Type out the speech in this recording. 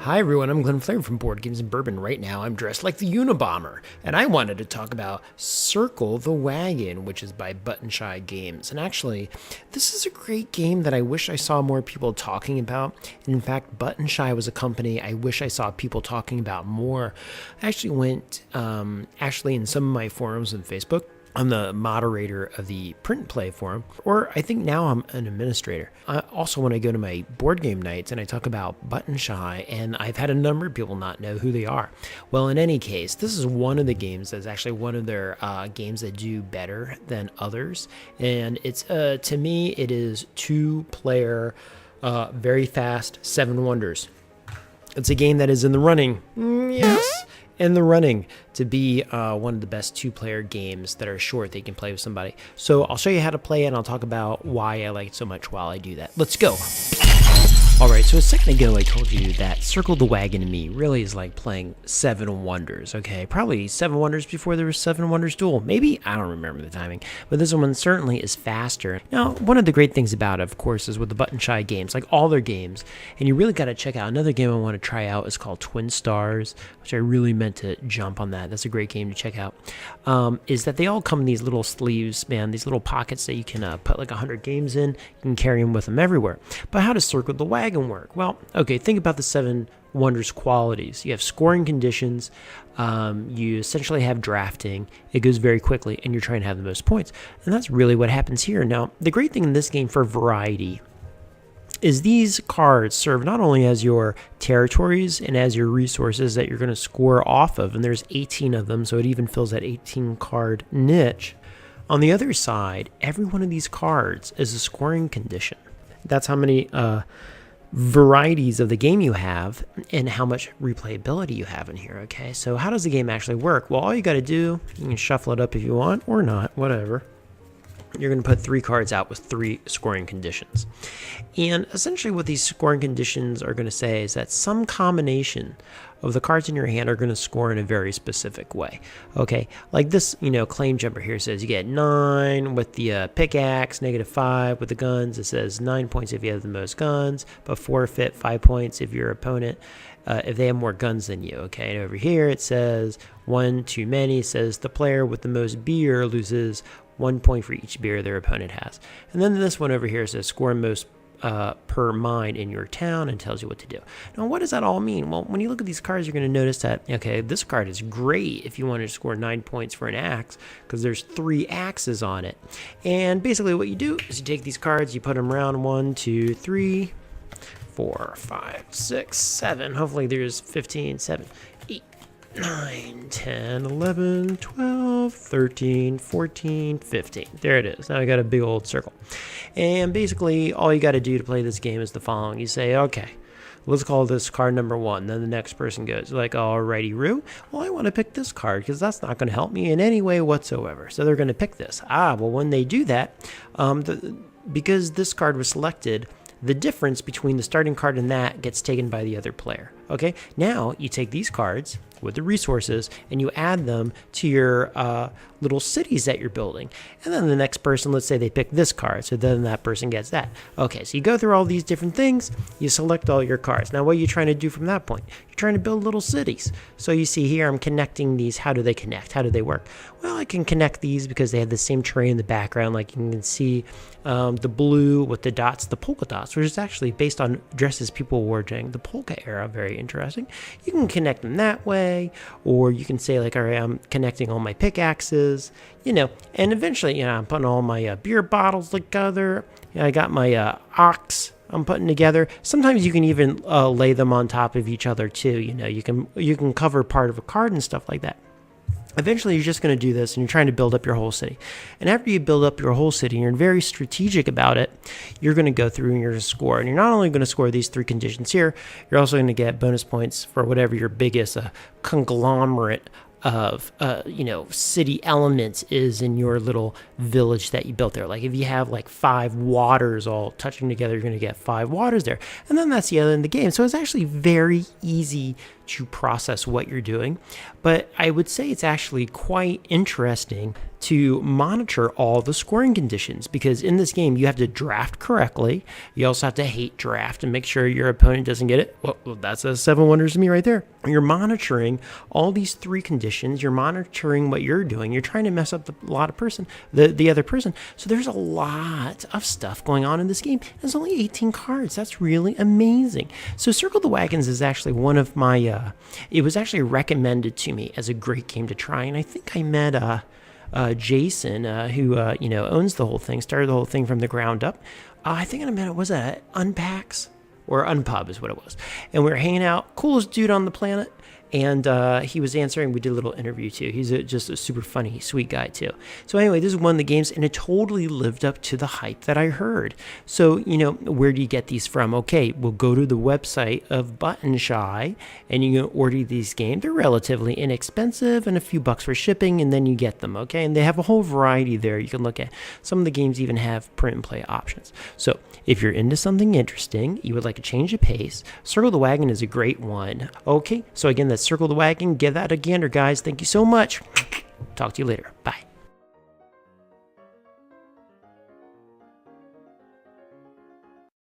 Hi everyone, I'm Glenn Flair from Boardgames and Bourbon. Right now I'm dressed like the Unabomber, and I wanted to talk about Circle the Wagon, which is by Button Shy Games. And actually, this is a great game that I wish I saw more people talking about. In fact, Button Shy was a company I wish I saw people talking about more. I actually went, in some of my forums on Facebook. I'm the moderator of the Print and Play forum, or I think now I'm an administrator. Also, when I go to my board game nights and I talk about Button Shy, and I've had a number of people not know who they are. Well, in any case, this is one of the games that's actually one of their games that do better than others. And it's, to me, it is 2-player, very fast, 7 Wonders. It's a game that is in the running. Yes. In the running to be one of the best 2-player games that are short that you can play with somebody. So I'll show you how to play it, and I'll talk about why I like it so much while I do that. Let's go. Alright, so a second ago I told you that Circle the Wagon to me really is like playing 7 Wonders, okay? Probably 7 Wonders before there was 7 Wonders Duel. Maybe, I don't remember the timing, but this one certainly is faster. Now, one of the great things about it, of course, is with the Button Shy games, like all their games, and you really got to check out. Another game I want to try out is called Twin Stars, which I really meant to jump on that. That's a great game to check out. Is that they all come in these little sleeves, man, these little pockets that you can put like 100 games in. You can carry them with them everywhere. But how does Circle the Wagon work? Well, okay, think about the 7 Wonders qualities. You have scoring conditions, you essentially have drafting, it goes very quickly, and you're trying to have the most points. And that's really what happens here. Now, the great thing in this game for variety is these cards serve not only as your territories and as your resources that you're going to score off of, and there's 18 of them, so it even fills that 18 card niche. On the other side, every one of these cards is a scoring condition. That's how many varieties of the game you have and how much replayability you have in here, okay? So how does the game actually work? Well, all you got to do, you can shuffle it up if you want or not, whatever. You're going to put 3 cards out with 3 scoring conditions. And essentially what these scoring conditions are going to say is that some combination of the cards in your hand are going to score in a very specific way. Okay, like this, claim jumper here says you get 9 with the pickaxe, -5 with the guns. It says 9 points if you have the most guns, but forfeit 5 points if your opponent, if they have more guns than you. Okay, and over here it says 1 too many. It says the player with the most beer loses 1 point for each beer their opponent has. And then this one over here says score most per mine in your town, and tells you what to do. Now, what does that all mean? Well, when you look at these cards, you're going to notice that, okay, this card is great if you want to score 9 points for an axe, because there's 3 axes on it. And basically what you do is you take these cards, you put them around 1, 2, 3, 4, 5, 6, 7. Hopefully there's 15, 7, 8, 9, 10, 11, 12, 13, 14, 15. There it is. Now I got a big old circle. And basically all you got to do to play this game is the following. You say, okay, let's call this card number 1. Then the next person goes like, alrighty, Roo. Well, I want to pick this card because that's not going to help me in any way whatsoever. So they're going to pick this. Well, when they do that, because this card was selected, the difference between the starting card and that gets taken by the other player. Okay, now you take these cards with the resources and you add them to your little cities that you're building. And then the next person, let's say they pick this card, so then that person gets that. Okay, so you go through all these different things, you select all your cards. Now what are you trying to do from that point? You're trying to build little cities. So you see here I'm connecting these. How do they connect? How do they work? Well, I can connect these because they have the same terrain in the background. Like you can see the blue with the dots, the polka dots, which is actually based on dresses people wore during the polka era. Very interesting. You can connect them that way, or you can say like, all right, I'm connecting all my pickaxes, and eventually, I'm putting all my beer bottles together. I got my ox I'm putting together. Sometimes you can even lay them on top of each other too. You can cover part of a card and stuff like that. Eventually, you're just going to do this, and you're trying to build up your whole city. And after you build up your whole city, and you're very strategic about it, you're going to go through and you're going to score. And you're not only going to score these 3 conditions here, you're also going to get bonus points for whatever your biggest conglomerate of city elements is in your little village that you built there. Like if you have like 5 waters all touching together, you're going to get 5 waters there, and then that's the other end of the game. So it's actually very easy to process what you're doing, but I would say it's actually quite interesting to monitor all the scoring conditions, because in this game you have to draft correctly. You also have to hate draft and make sure your opponent doesn't get it. Well, that's a 7 wonders to me right there. You're monitoring all these 3 conditions. You're monitoring what you're doing. You're trying to mess up the other person. So there's a lot of stuff going on in this game. There's only 18 cards. That's really amazing. So Circle the Wagons is actually one of my, it was actually recommended to me as a great game to try. And I think I met Jason, who owns the whole thing, started the whole thing from the ground up. I think I met it was Unpacks or Unpub is what it was, and we were hanging out. Coolest dude on the planet. And he was answering. We did a little interview too. He's just a super funny, sweet guy too. So anyway, this is one of the games, and it totally lived up to the hype that I heard. So, where do you get these from? Okay, we'll go to the website of Button Shy, and you can order these games. They're relatively inexpensive, and a few bucks for shipping, and then you get them, okay? And they have a whole variety there you can look at. Some of the games even have print and play options. So if you're into something interesting, you would like a change of pace, Circle the Wagon is a great one. Okay, so again, that's Circle the Wagon. Give that a gander, guys. Thank you so much. Talk to you later. Bye.